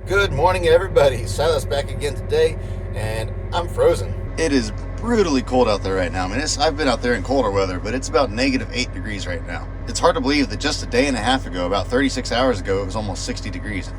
Good morning, everybody. Silas back again today, and I'm frozen. It is brutally cold out there right now. I mean, I've been out there in colder weather, but it's about -8 degrees right now. It's hard to believe that just a day and a half ago, about 36 hours ago, it was almost 60 degrees.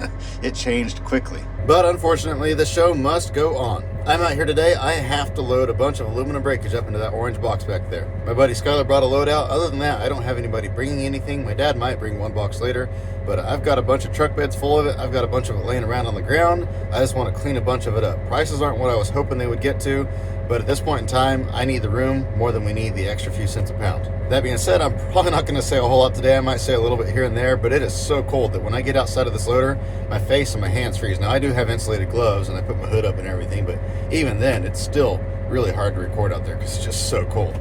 It changed quickly. But unfortunately, the show must go on. I'm out here today. I have to load a bunch of aluminum breakage up into that orange box back there. My buddy Skylar brought a load out. Other than that, I don't have anybody bringing anything. My dad might bring one box later, but I've got a bunch of truck beds full of it. I've got a bunch of it laying around on the ground. I just want to clean a bunch of it up. Prices aren't what I was hoping they would get to, but at this point in time, I need the room more than we need the extra few cents a pound. That being said, I'm probably not going to say a whole lot today. I might say a little bit here and there, but it is so cold that when I get outside of this loader, my face and my hands freeze. Now, I do have insulated gloves, and I put my hood up and everything, but even then, it's still really hard to record out there because it's just so cold.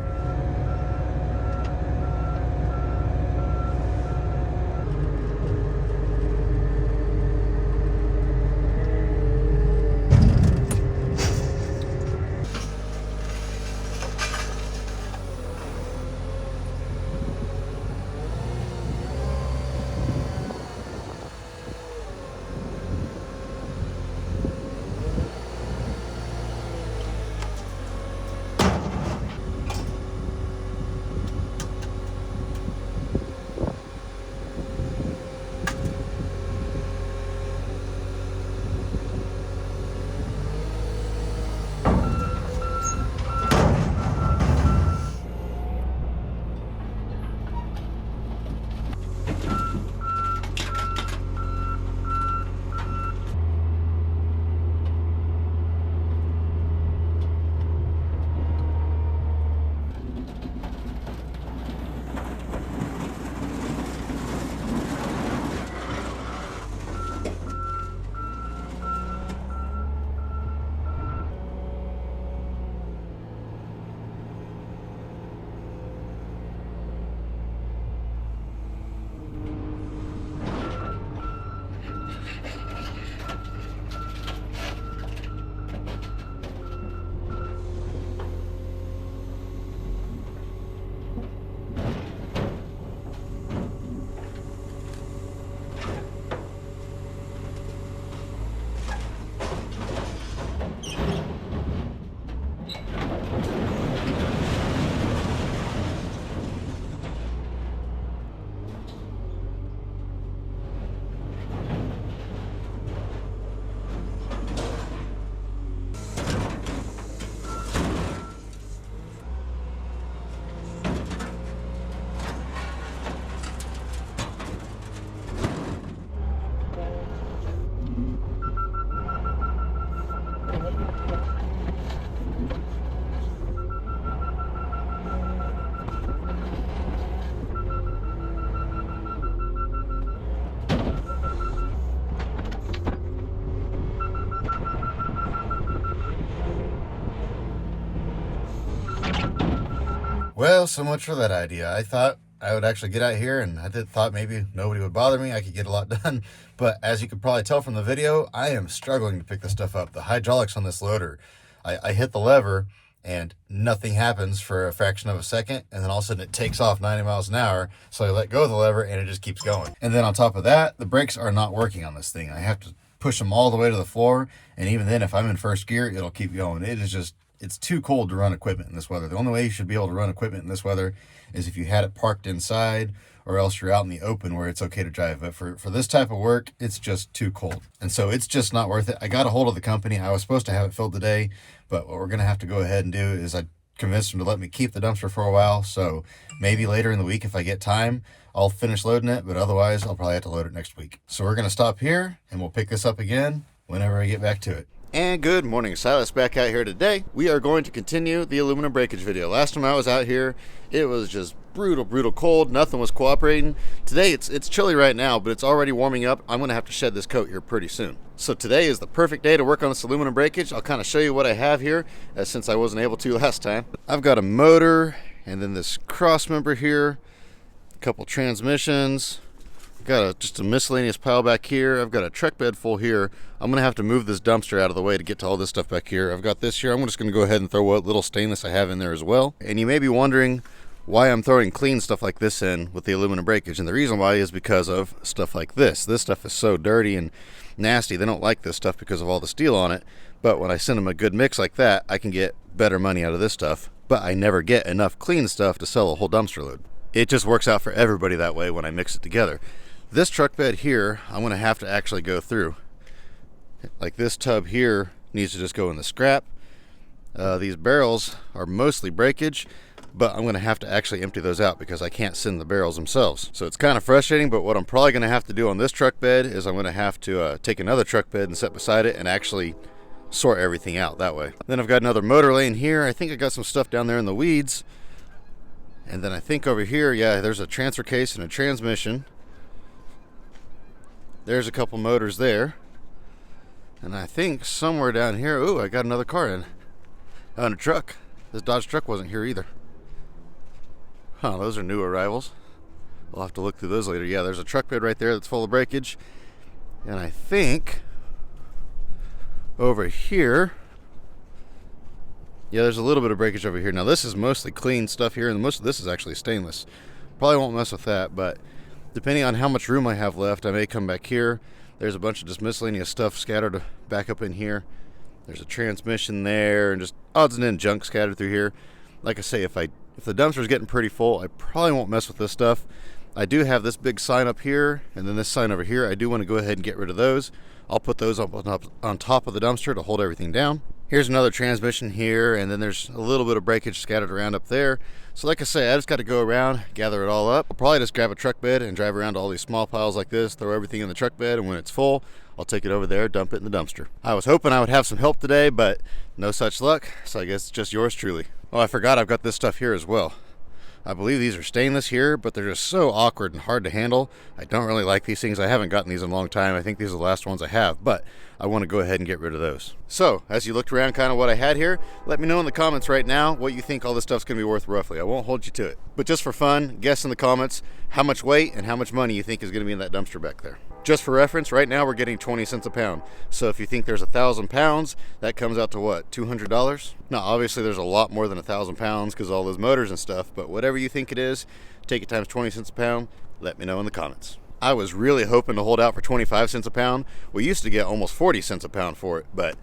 Well, so much for that idea. I thought I would actually get out here, and thought maybe nobody would bother me. I could get a lot done. But as you could probably tell from the video, I am struggling to pick this stuff up. The hydraulics on this loader, I hit the lever and nothing happens for a fraction of a second, and then all of a sudden it takes off 90 miles an hour. So I let go of the lever and it just keeps going. And then on top of that, the brakes are not working on this thing. I have to push them all the way to the floor, and even then, if I'm in first gear, it'll keep going. It's too cold to run equipment in this weather. The only way you should be able to run equipment in this weather is if you had it parked inside, or else you're out in the open where it's okay to drive. But for this type of work, it's just too cold. And so it's just not worth it. I got a hold of the company. I was supposed to have it filled today, but what we're going to have to go ahead and do is I convinced them to let me keep the dumpster for a while. So maybe later in the week, if I get time, I'll finish loading it. But otherwise, I'll probably have to load it next week. So we're going to stop here, and we'll pick this up again whenever I get back to it. And good morning, Silas back out here today. We are going to continue the aluminum breakage video. Last time I was out here, it was just brutal cold. Nothing was cooperating. Today it's chilly right now, but it's already warming up. I'm gonna have to shed this coat here pretty soon. So today is the perfect day to work on this aluminum breakage. I'll kind of show you what I have here, since I wasn't able to last time. I've got a motor, and then this cross member here, a couple transmissions. Got just a miscellaneous pile back here. I've got a truck bed full here. I'm gonna have to move this dumpster out of the way to get to all this stuff back here. I've got this here. I'm just gonna go ahead and throw what little stainless I have in there as well. And you may be wondering, why I'm throwing clean stuff like this in with the aluminum breakage. And the reason why is because of stuff like this. This stuff is so dirty and nasty. They don't like this stuff because of all the steel on it. But when I send them a good mix like that, I can get better money out of this stuff. But I never get enough clean stuff to sell a whole dumpster load. It just works out for everybody that way when I mix it together. This truck bed here, I'm going to have to actually go through. Like this tub here needs to just go in the scrap. These barrels are mostly breakage, but I'm going to have to actually empty those out because I can't send the barrels themselves. So it's kind of frustrating, but what I'm probably going to have to do on this truck bed is I'm going to have to take another truck bed and set beside it and actually sort everything out that way. Then I've got another motor lane here. I think I got some stuff down there in the weeds. And then I think over here, yeah, there's a transfer case and a transmission. There's a couple motors there. And I think somewhere down here, ooh, I got another car in. On a truck. This Dodge truck wasn't here either. Huh, those are new arrivals. We'll have to look through those later. Yeah, there's a truck bed right there that's full of breakage. And I think over here, yeah, there's a little bit of breakage over here. Now this is mostly clean stuff here, and most of this is actually stainless. Probably won't mess with that, but depending on how much room I have left, I may come back here. There's a bunch of just miscellaneous stuff scattered back up in here. There's a transmission there and just odds and ends junk scattered through here. Like I say, if the dumpster's getting pretty full, I probably won't mess with this stuff. I do have this big sign up here and then this sign over here. I do want to go ahead and get rid of those. I'll put those up on top of the dumpster to hold everything down. Here's another transmission here, and then there's a little bit of breakage scattered around up there. So like I say, I just got to go around, gather it all up. I'll probably just grab a truck bed and drive around to all these small piles like this, throw everything in the truck bed, and when it's full, I'll take it over there, dump it in the dumpster. I was hoping I would have some help today, but no such luck, so I guess it's just yours truly. Oh, I forgot I've got this stuff here as well. I believe these are stainless here, but they're just so awkward and hard to handle. I don't really like these things. I haven't gotten these in a long time. I think these are the last ones I have, but I want to go ahead and get rid of those. So, as you looked around kind of what I had here, let me know in the comments right now what you think all this stuff's going to be worth roughly. I won't hold you to it. But just for fun, guess in the comments how much weight and how much money you think is going to be in that dumpster back there. Just for reference, right now we're getting 20 cents a pound. So if you think there's 1,000 pounds, that comes out to what, $200? Now, obviously there's a lot more than 1,000 pounds because all those motors and stuff, but whatever you think it is, take it times 20 cents a pound, let me know in the comments. I was really hoping to hold out for 25 cents a pound. We used to get almost 40 cents a pound for it, but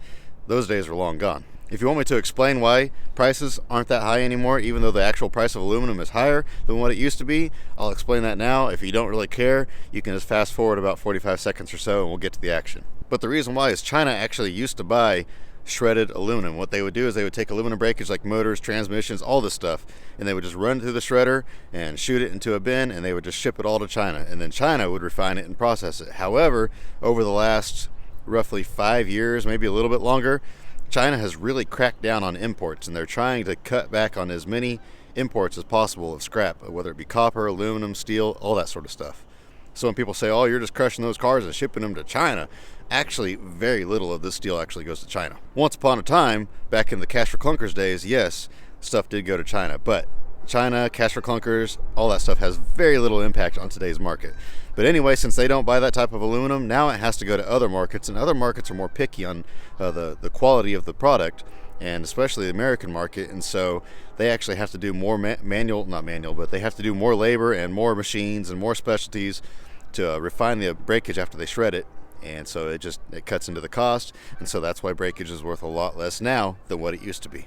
those days are long gone. If you want me to explain why prices aren't that high anymore, even though the actual price of aluminum is higher than what it used to be, I'll explain that now. If you don't really care, you can just fast forward about 45 seconds or so and we'll get to the action. But the reason why is China actually used to buy shredded aluminum. What they would do is they would take aluminum breakage like motors, transmissions, all this stuff, and they would just run it through the shredder and shoot it into a bin, and they would just ship it all to China, and then China would refine it and process it. However, over the last roughly 5 years, maybe a little bit longer, China has really cracked down on imports, and they're trying to cut back on as many imports as possible of scrap, whether it be copper, aluminum, steel, all that sort of stuff. So when people say, oh, you're just crushing those cars and shipping them to China, actually very little of this steel actually goes to China. Once upon a time, back in the cash for clunkers days, yes, stuff did go to China, but China, cash for clunkers, all that stuff has very little impact on today's market. But anyway, since they don't buy that type of aluminum, now it has to go to other markets, and other markets are more picky on the quality of the product, and especially the American market, and so they actually have to do more they have to do more labor and more machines and more specialties to refine the breakage after they shred it, and so it cuts into the cost, and so that's why breakage is worth a lot less now than what it used to be.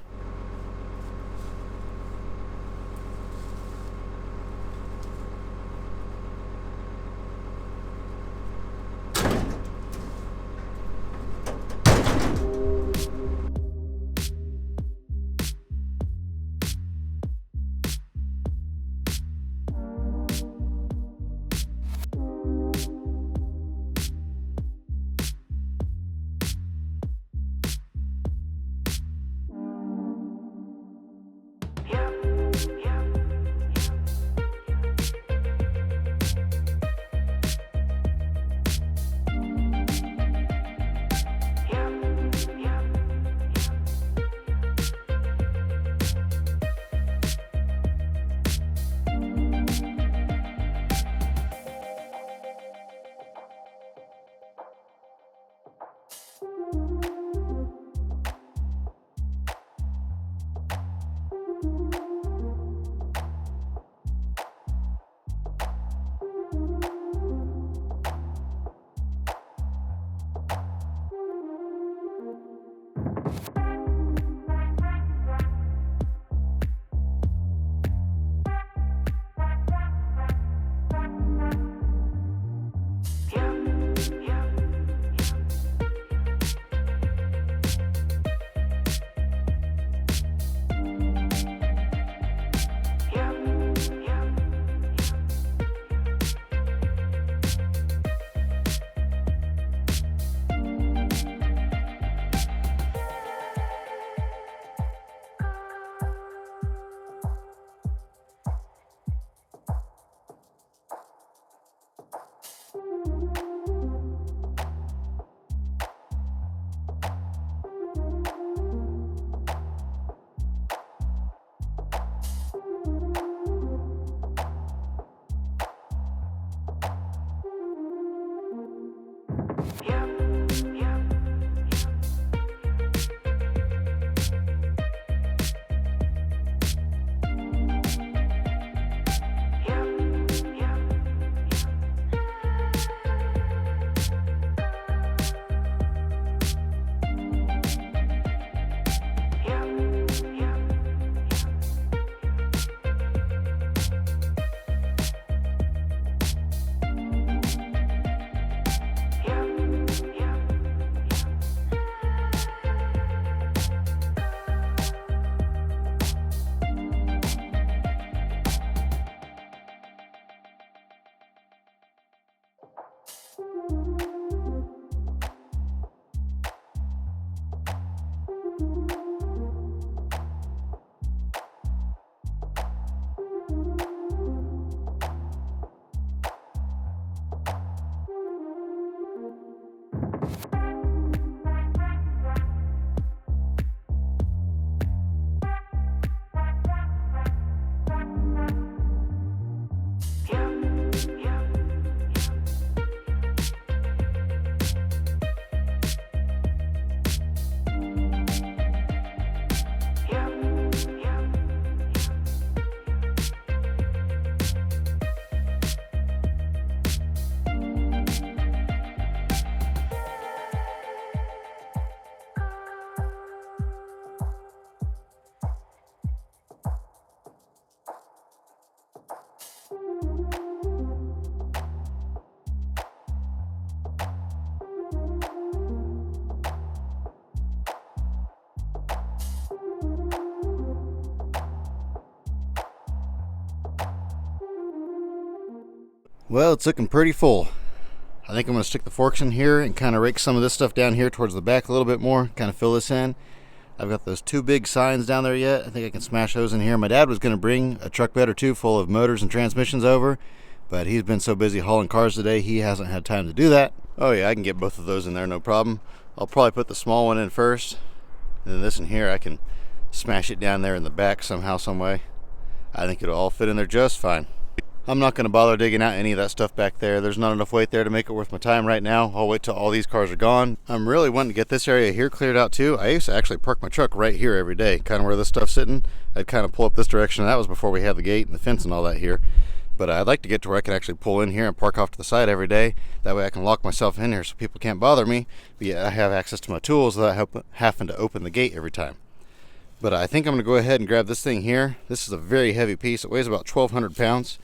Well, it's looking pretty full. I think I'm going to stick the forks in here and kind of rake some of this stuff down here towards the back a little bit more, kind of fill this in. I've got those two big signs down there yet. I think I can smash those in here. My dad was going to bring a truck bed or two full of motors and transmissions over, but he's been so busy hauling cars today, he hasn't had time to do that. Oh yeah, I can get both of those in there, no problem. I'll probably put the small one in first, and then this in here, I can smash it down there in the back somehow, some way. I think it'll all fit in there just fine. I'm not going to bother digging out any of that stuff back there. There's not enough weight there to make it worth my time right now. I'll wait till all these cars are gone. I'm really wanting to get this area here cleared out too. I used to actually park my truck right here every day, kind of where this stuff's sitting. I'd kind of pull up this direction. That was before we had the gate and the fence and all that here. But I'd like to get to where I can actually pull in here and park off to the side every day. That way I can lock myself in here so people can't bother me. But yet I have access to my tools without having to open the gate every time. But I think I'm going to go ahead and grab this thing here. This is a very heavy piece. It weighs about 1,200 pounds.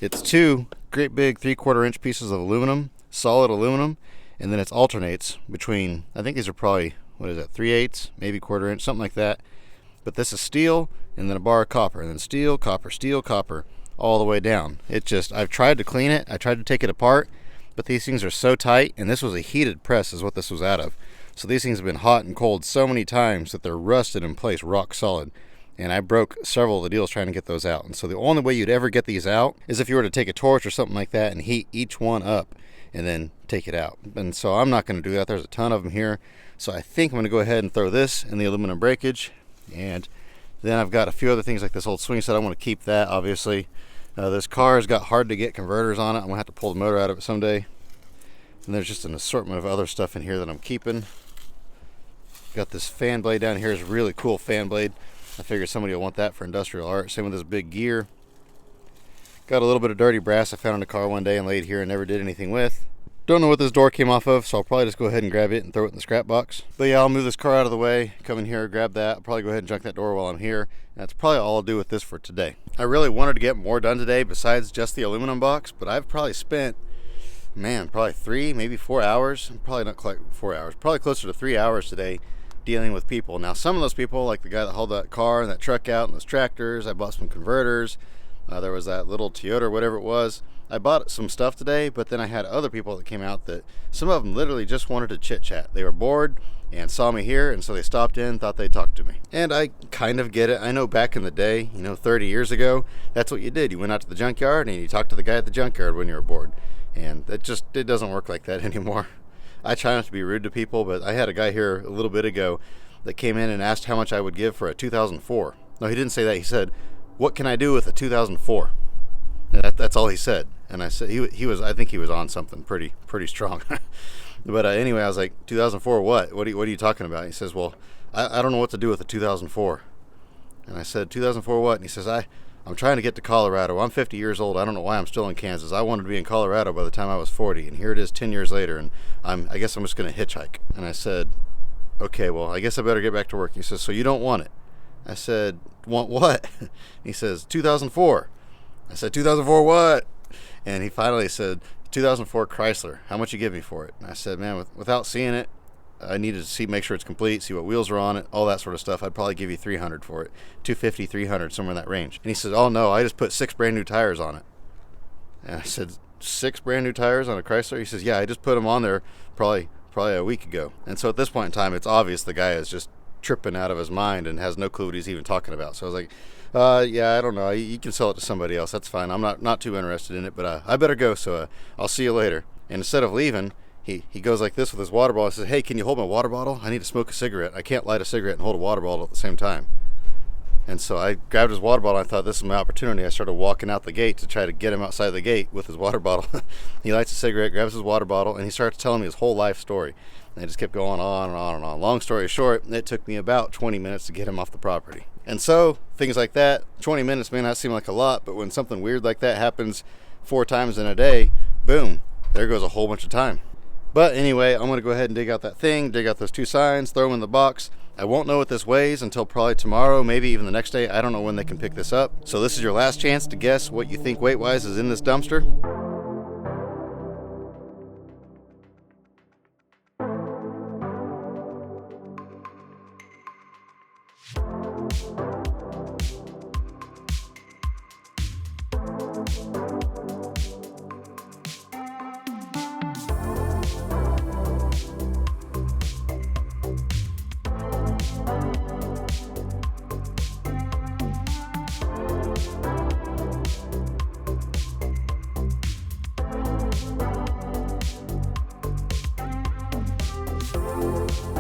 It's two great big 3/4 inch pieces of aluminum, solid aluminum, and then it alternates between, I think these are probably, 3/8, maybe 1/4 inch, something like that. But this is steel, and then a bar of copper, and then steel, copper, all the way down. I've tried to clean it, I tried to take it apart, but these things are so tight, and this was a heated press is what this was out of. So these things have been hot and cold so many times that they're rusted in place, rock solid. And I broke several of the deals trying to get those out. And so the only way you'd ever get these out is if you were to take a torch or something like that and heat each one up and then take it out. And so I'm not going to do that. There's a ton of them here. So I think I'm going to go ahead and throw this in the aluminum breakage. And then I've got a few other things like this old swing set. I want to keep that, obviously. This car has got hard to get converters on it. I'm going to have to pull the motor out of it someday. And there's just an assortment of other stuff in here that I'm keeping. Got this fan blade down here. Is a really cool fan blade. I figured somebody will want that for industrial art. Same with this big gear. Got a little bit of dirty brass I found in the car one day and laid here and never did anything with. Don't know what this door came off of, so I'll probably just go ahead and grab it and throw it in the scrap box. But yeah, I'll move this car out of the way, come in here, grab that. I'll probably go ahead and junk that door while I'm here. And that's probably all I'll do with this for today. I really wanted to get more done today besides just the aluminum box, but I've probably spent, probably 3, maybe 4 hours. Probably not quite 4 hours, probably closer to 3 hours today dealing with people. Now some of those people, like the guy that hauled that car and that truck out and those tractors, I bought some converters. There was that little Toyota or whatever it was. I bought some stuff today, but then I had other people that came out that some of them literally just wanted to chit chat. They were bored and saw me here, and so they stopped in, thought they'd talk to me. And I kind of get it. I know back in the day, 30 years ago, that's what you did. You went out to the junkyard and you talked to the guy at the junkyard when you were bored. And it doesn't work like that anymore. I try not to be rude to people, but I had a guy here a little bit ago that came in and asked how much I would give for a 2004. No, he didn't say that. He said, "What can I do with a 2004?" And that's all he said. And I said I think he was on something pretty strong. But anyway, I was like, 2004 what? What are you talking about? He says, "Well, I don't know what to do with a 2004." And I said, 2004 what? And he says, I'm trying to get to Colorado. I'm 50 years old. I don't know why I'm still in Kansas. I wanted to be in Colorado by the time I was 40, and here it is 10 years later, and I guess I'm just going to hitchhike. And I said, okay, well, I guess I better get back to work. He says, so you don't want it? I said, want what? He says, 2004. I said, 2004 what? And he finally said, 2004 Chrysler. How much you give me for it? And I said, man, without seeing it, I needed to make sure it's complete, see what wheels are on it, all that sort of stuff. I'd probably give you $300 for it, $250, $300, somewhere in that range. And he said, oh no, I just put 6 brand new tires on it. And I said, 6 brand new tires on a Chrysler? He says, yeah, I just put them on there probably a week ago. And so at this point in time, it's obvious the guy is just tripping out of his mind and has no clue what he's even talking about. So I was like, yeah, I don't know. You can sell it to somebody else. That's fine. I'm not too interested in it, but I better go. So I'll see you later. And instead of leaving, he goes like this with his water bottle. He says, hey, can you hold my water bottle? I need to smoke a cigarette. I can't light a cigarette and hold a water bottle at the same time. And so I grabbed his water bottle. I thought, this is my opportunity. I started walking out the gate to try to get him outside the gate with his water bottle. He lights a cigarette, grabs his water bottle, and he starts telling me his whole life story. And it just kept going on and on and on. Long story short, it took me about 20 minutes to get him off the property. And so things like that, 20 minutes may not seem like a lot, but when something weird like that happens 4 times in a day, boom, there goes a whole bunch of time. But anyway, I'm going to go ahead and dig out that thing, dig out those 2 signs, throw them in the box. I won't know what this weighs until probably tomorrow, maybe even the next day. I don't know when they can pick this up. So this is your last chance to guess what you think weight-wise is in this dumpster. you.